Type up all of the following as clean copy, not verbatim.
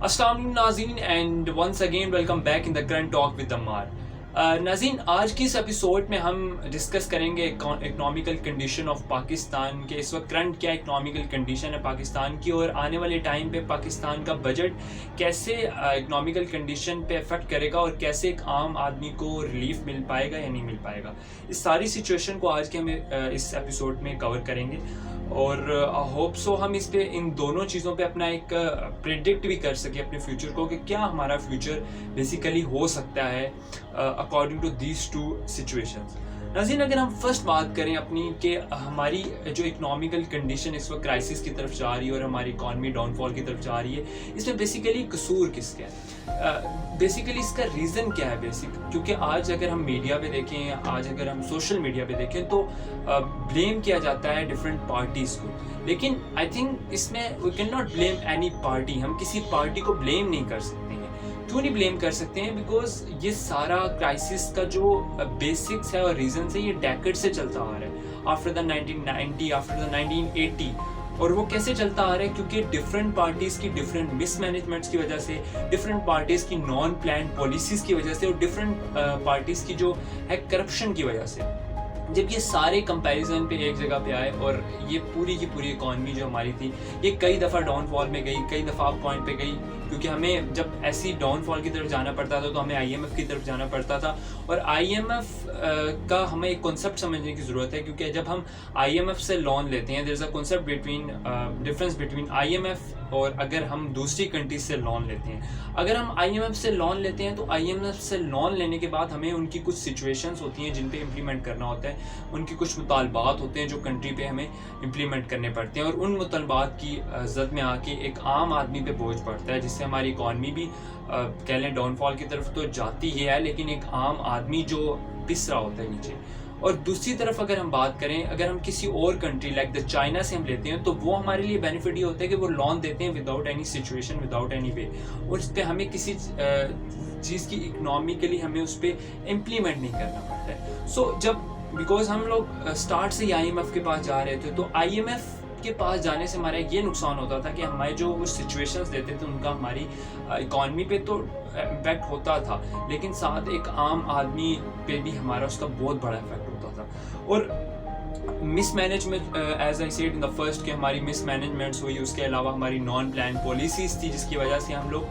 अस्सलाम वालेकुम नाज़रीन and once again welcome back in the current talk with Ammar. नाज़रीन, आज की इस एपिसोड में हम डिस्कस करेंगे इकोनॉमिकल कंडीशन ऑफ पाकिस्तान के इस वक्त करंट क्या इकोनॉमिकल कंडीशन है पाकिस्तान की, और आने वाले टाइम पे पाकिस्तान का बजट कैसे इकोनॉमिकल कंडीशन पे अफेक्ट करेगा और कैसे एक आम आदमी को रिलीफ मिल पाएगा या नहीं मिल पाएगा। इस सारी सिचुएशन को आज के हम इस एपिसोड में कवर करेंगे और होप सो हम इस पे इन दोनों चीज़ों पे अपना एक प्रिडिक्ट भी कर सके अपने फ्यूचर को कि क्या हमारा फ्यूचर बेसिकली हो सकता है according to these two situations. नाज़रीन, अगर हम फर्स्ट बात करें अपनी कि हमारी जो इकोनॉमिकल कंडीशन इस वक्त क्राइसिस की तरफ जा रही है और हमारी इकॉनमी डाउनफॉल की तरफ जा रही है, इसमें बेसिकली कसूर किसका है, बेसिकली इसका रीज़न क्या है क्योंकि आज अगर हम मीडिया पे देखें, आज अगर हम सोशल मीडिया पे देखें तो ब्लेम किया जाता है डिफरेंट पार्टीज़ को, लेकिन आई थिंक इसमें we can not blame any party. हम किसी पार्टी को ब्लेम नहीं कर सकते हैं। क्यों नहीं ब्लेम कर सकते हैं? बिकॉज ये सारा क्राइसिस का जो बेसिक्स है और रीजन है ये डेकेड से चलता आ रहा है, आफ्टर द 1990, आफ्टर द 1980। और वो कैसे चलता आ रहा है? क्योंकि डिफरेंट पार्टीज़ की डिफरेंट मिसमैनेजमेंट्स की वजह से, डिफरेंट पार्टीज़ की नॉन प्लान पॉलिसीज़ की वजह से और डिफरेंट पार्टीज़ की जो है करप्शन की वजह से, जब ये सारे कंपैरिजन पे एक जगह पे आए और ये पूरी की पूरी इकॉनमी जो हमारी थी ये कई दफ़ा डाउनफॉल में गई, कई दफ़ा अप पॉइंट पे गई, क्योंकि हमें जब ऐसी डाउनफॉल की तरफ जाना पड़ता था तो हमें आईएमएफ की तरफ जाना पड़ता था। और आईएमएफ का हमें एक कॉन्सेप्ट समझने की ज़रूरत है, क्योंकि जब हम आईएमएफ से लोन लेते हैं, there is a concept difference between IMF और अगर हम दूसरी कंट्रीज से लोन लेते हैं। अगर हम आईएमएफ से लोन लेते हैं तो आईएमएफ से लोन लेने के बाद हमें उनकी कुछ सिचुएशंस होती हैं जिन पे इम्प्लीमेंट करना होता है, उनकी कुछ मुतालबात होते हैं जो कंट्री पे हमें इम्प्लीमेंट करने पड़ते हैं, और उन मुतालबात की जद में आके एक आम आदमी पे बोझ पड़ता है, जिससे हमारी इकॉनमी भी कह लें डाउनफॉल की तरफ तो जाती ही है, लेकिन एक आम आदमी जो पिस रहा होता है नीचे। और दूसरी तरफ अगर हम बात करें, अगर हम किसी और कंट्री लाइक द चाइना से हम लेते हैं तो वो हमारे लिए बेनिफिट ये होता है कि वो लोन देते हैं without any situation, without any way, और उस पर हमें किसी चीज़ की इकोनॉमिकली हमें उस पर इम्प्लीमेंट नहीं करना पड़ता है। सो जब बिकॉज हम लोग स्टार्ट से आईएमएफ के पास जा रहे थे तो आईएमएफ के पास जाने से हमारा ये नुकसान होता था कि हमारे जो वो सिचुएशंस देते थे उनका हमारी इकॉनमी पे तो इम्पैक्ट होता था, लेकिन साथ एक आम आदमी पे भी हमारा उसका बहुत बड़ा इफेक्ट होता था। और mismanagement, as I said in the first, कि हमारी मिसमैनेजमेंट्स हुई, उसके अलावा हमारी नॉन प्लान पॉलिसीज़ थी जिसकी वजह से हम लोग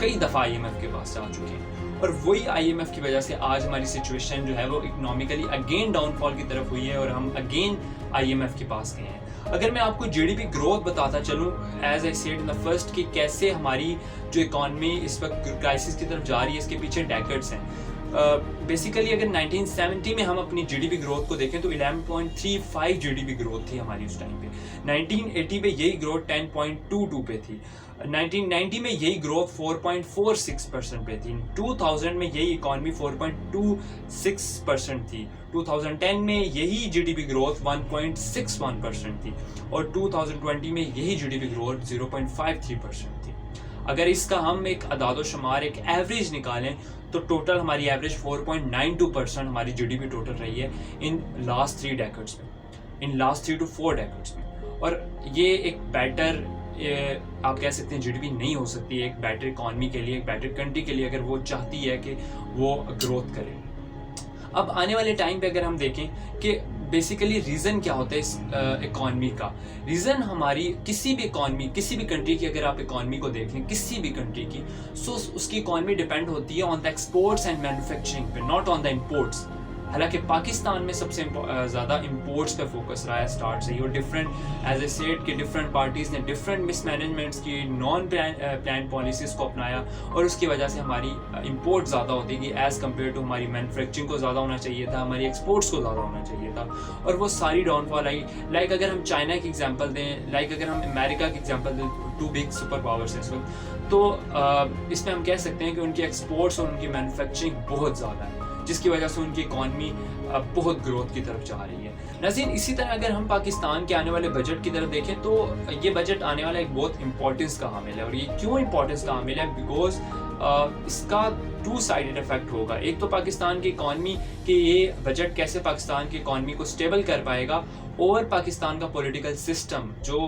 कई दफ़ा आईएमएफ के पास जा चुके हैं, और वही आईएमएफ की वजह से आज हमारी सिचुएशन जो है वो इकोनॉमिकली अगेन डाउनफॉल की तरफ हुई है और हम अगेन आईएमएफ के पास गए हैं। अगर मैं आपको जीडीपी ग्रोथ बताता चलूँ, as I said in the first, कि कैसे हमारी जो इकॉनमी इस वक्त क्राइसिस की तरफ जा रही है, इसके पीछे डेकेड्स हैं। बेसिकली अगर 1970 में हम अपनी जीडीपी ग्रोथ को देखें तो 11.35 जीडीपी ग्रोथ थी हमारी उस टाइम पे। 1980 में यही ग्रोथ 10.22 पे थी। 1990 में यही ग्रोथ 4.46% पे थी। 2000 में यही इकॉनमी 4.26% थी। 2010 में यही जीडीपी ग्रोथ 1.61% थी और 2020 में यही जीडीपी ग्रोथ 0.53% थी। अगर इसका हम एक अदादो शुमार, एक एवरेज निकालें तो टोटल हमारी एवरेज 4.92% हमारी जीडीपी टोटल रही है इन लास्ट 3 डेकेड्स में, इन लास्ट 3 to 4 डेकेड्स में। और ये एक बेटर आप कह सकते हैं जीडीपी नहीं हो सकती है एक बेटर इकॉनमी के लिए, एक बेटर कंट्री के लिए, अगर वो चाहती है कि वो ग्रोथ करे। अब आने वाले टाइम पे अगर हम देखें कि बेसिकली रीज़न क्या होता है इस इकॉनमी का, रीज़न हमारी किसी भी इकॉनमी, किसी भी कंट्री की अगर आप इकॉनमी को देख लें, किसी भी कंट्री की, सो उसकी इकॉनमी डिपेंड होती है on the exports and manufacturing पे, नॉट ऑन द इम्पोर्ट्स। हालांकि पाकिस्तान में सबसे ज़्यादा इम्पोर्ट्स पे फोकस रहा है स्टार्ट से ही, और डिफरेंट एज ए सेड कि डिफरेंट पार्टीज़ ने डिफरेंट मिसमैनेजमेंट्स की, नॉन प्लान पॉलिसीज़ को अपनाया, और उसकी वजह से हमारी इम्पोर्ट ज़्यादा होती गई एज़ कम्पेयर टू हमारी मैन्युफैक्चरिंग को ज़्यादा होना चाहिए था, हमारी एक्सपोर्ट्स को ज़्यादा होना चाहिए था, और वो सारी डाउनफॉल आई। लाइक अगर हम चाइना की एग्जाम्पल दें, लाइक अगर हम अमेरिका की एग्जाम्पल दें, 2 बिग सुपर पावर्स हैं इस वक्त, तो इसमें हम कह सकते हैं कि उनकी एक्सपोर्ट्स और उनकी मैन्युफैक्चरिंग बहुत ज़्यादा है, जिसकी वजह से उनकी इकॉनमी बहुत ग्रोथ की तरफ जा रही है। नाज़रीन, इसी तरह अगर हम पाकिस्तान के आने वाले बजट की तरफ देखें तो ये बजट आने वाला एक बहुत इंपॉर्टेंस का हामिल है, और ये क्यों इंपॉर्टेंस का हामिल है? बिकॉज इसका टू साइडेड इफेक्ट होगा। एक तो पाकिस्तान की इकॉनमी कि ये बजट कैसे पाकिस्तान की इकॉनमी को स्टेबल कर पाएगा, और पाकिस्तान का पॉलिटिकल सिस्टम जो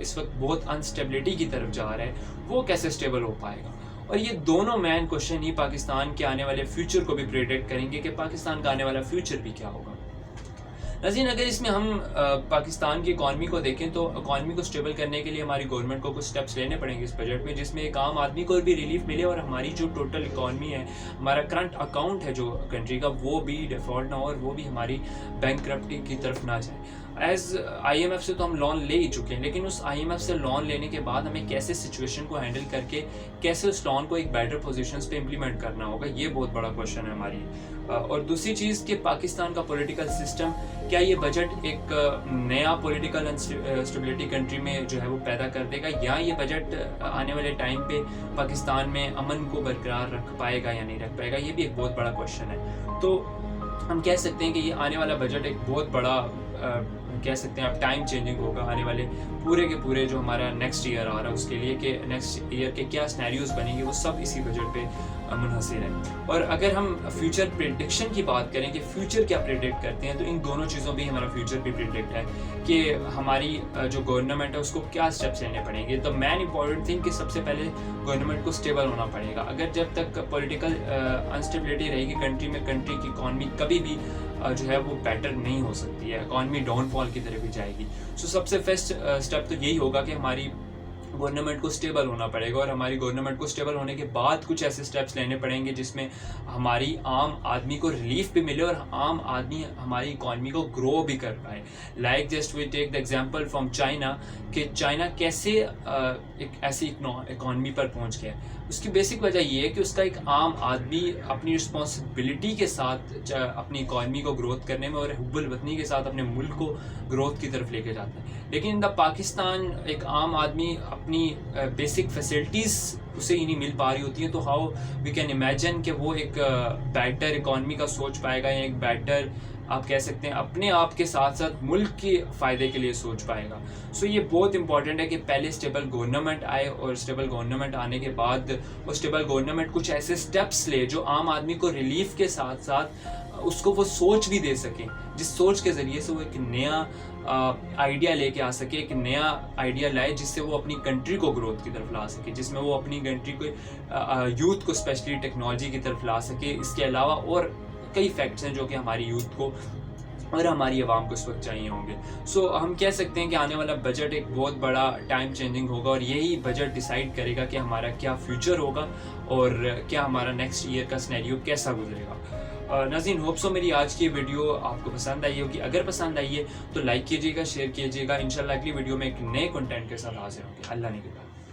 इस वक्त बहुत अनस्टेबिलिटी की तरफ जा रहा है वो कैसे स्टेबल हो पाएगा। और ये दोनों मेन क्वेश्चन ही पाकिस्तान के आने वाले फ्यूचर को भी प्रेडिक्ट करेंगे कि पाकिस्तान का आने वाला फ्यूचर भी क्या होगा। नाज़रीन, अगर इसमें हम पाकिस्तान की इकॉनमी को देखें तो इकॉनमी को स्टेबल करने के लिए हमारी गवर्नमेंट को कुछ स्टेप्स लेने पड़ेंगे इस बजट में, जिसमें एक आम आदमी को भी रिलीफ मिले और हमारी जो टोटल इकॉनमी है, हमारा करंट अकाउंट है जो कंट्री का, वो भी डिफॉल्ट ना हो और वो भी हमारी बैंकक्रप्टी की तरफ ना जाए। एज IMF से तो हम लोन ले ही चुके हैं, लेकिन उस IMF से लोन लेने के बाद हमें कैसे सिचुएशन को हैंडल करके कैसे उस लोन को एक बेटर पोजीशंस पे इम्प्लीमेंट करना होगा, ये बहुत बड़ा क्वेश्चन है हमारी। और दूसरी चीज़ कि पाकिस्तान का पॉलिटिकल सिस्टम, क्या ये बजट एक नया पॉलिटिकल स्टेबिलिटी कंट्री में जो है वो पैदा कर देगा, या ये बजट आने वाले टाइम पे पाकिस्तान में अमन को बरकरार रख पाएगा या नहीं रख पाएगा, ये भी एक बहुत बड़ा क्वेश्चन है। तो हम कह सकते हैं कि ये आने वाला बजट एक बहुत बड़ा कह सकते हैं आप टाइम चेंजिंग होगा आने वाले पूरे के पूरे जो हमारा नेक्स्ट ईयर आ रहा है उसके लिए, कि नेक्स्ट ईयर के क्या सिनेरियोज बनेंगे वो सब इसी बजट पे मुनहसर है। और अगर हम फ्यूचर प्रेडिक्शन की बात करें कि फ्यूचर क्या प्रेडिक्ट करते हैं, तो इन दोनों चीज़ों पे हमारा फ्यूचर भी प्रेडिक्ट है कि हमारी जो गवर्नमेंट है उसको क्या स्टेप्स लेने पड़ेंगे। तो मेन इंपॉर्टेंट थिंग कि सबसे पहले गवर्नमेंट को स्टेबल होना पड़ेगा। अगर जब तक पॉलिटिकल अनस्टेबिलिटी रहेगी कंट्री में, कंट्री की इकॉनमी कभी भी जो है वो बेटर नहीं हो सकती है, इकॉनमी डाउनफॉल की तरफ भी जाएगी। सो सबसे फर्स्ट स्टेप तो यही होगा कि हमारी गवर्नमेंट को स्टेबल होना पड़ेगा, और हमारी गवर्नमेंट को स्टेबल होने के बाद कुछ ऐसे स्टेप्स लेने पड़ेंगे जिसमें हमारी आम आदमी को रिलीफ भी मिले और आम आदमी हमारी इकॉनमी को ग्रो भी कर पाए। Like just we take the example from China, कि चाइना कैसे एक ऐसी इकॉनमी पर पहुंच गया। उसकी बेसिक वजह ये है कि उसका एक आम आदमी अपनी रिस्पॉन्सिबिलिटी के साथ अपनी इकॉनमी को ग्रोथ करने में और हुब्बुल वतनी के साथ अपने मुल्क को ग्रोथ की तरफ लेके जाता है। लेकिन इन द पाकिस्तान एक आम आदमी अपनी बेसिक फैसिलिटीज़ उसे ही नहीं मिल पा रही होती हैं, तो हाउ वी कैन इमेजिन कि वो एक बेटर इकॉनमी का सोच पाएगा, या एक बेटर आप कह सकते हैं अपने आप के साथ साथ मुल्क के फ़ायदे के लिए सोच पाएगा। सो ये बहुत इंपॉर्टेंट है कि पहले स्टेबल गवर्नमेंट आए, और स्टेबल गवर्नमेंट आने के बाद वो स्टेबल गवर्नमेंट कुछ ऐसे स्टेप्स ले जो आम आदमी को रिलीफ के साथ साथ उसको वो सोच भी दे सकें, जिस सोच के ज़रिए से वो एक नया आइडिया लेके आ सके, एक नया आइडिया लाए जिससे वो अपनी कंट्री को ग्रोथ की तरफ ला सके, जिसमें वो अपनी कंट्री को यूथ को स्पेशली टेक्नोलॉजी की तरफ ला सके। इसके अलावा और कई फैक्ट्स हैं जो कि हमारी यूथ को और हमारी आवाम को इस वक्त चाहिए होंगे। सो हम कह सकते हैं कि आने वाला बजट एक बहुत बड़ा टाइम चेंजिंग होगा, और यही बजट डिसाइड करेगा कि हमारा क्या फ्यूचर होगा और क्या हमारा नेक्स्ट ईयर का सिनेरियो कैसा गुजरेगा। नाज़रीन, होप सो मेरी आज की वीडियो आपको पसंद आई होगी। अगर पसंद आई है तो लाइक कीजिएगा, शेयर कीजिएगा। इंशाल्लाह अगली वीडियो में एक नए कंटेंट के साथ हाजिर होंगे। अल्लाह ने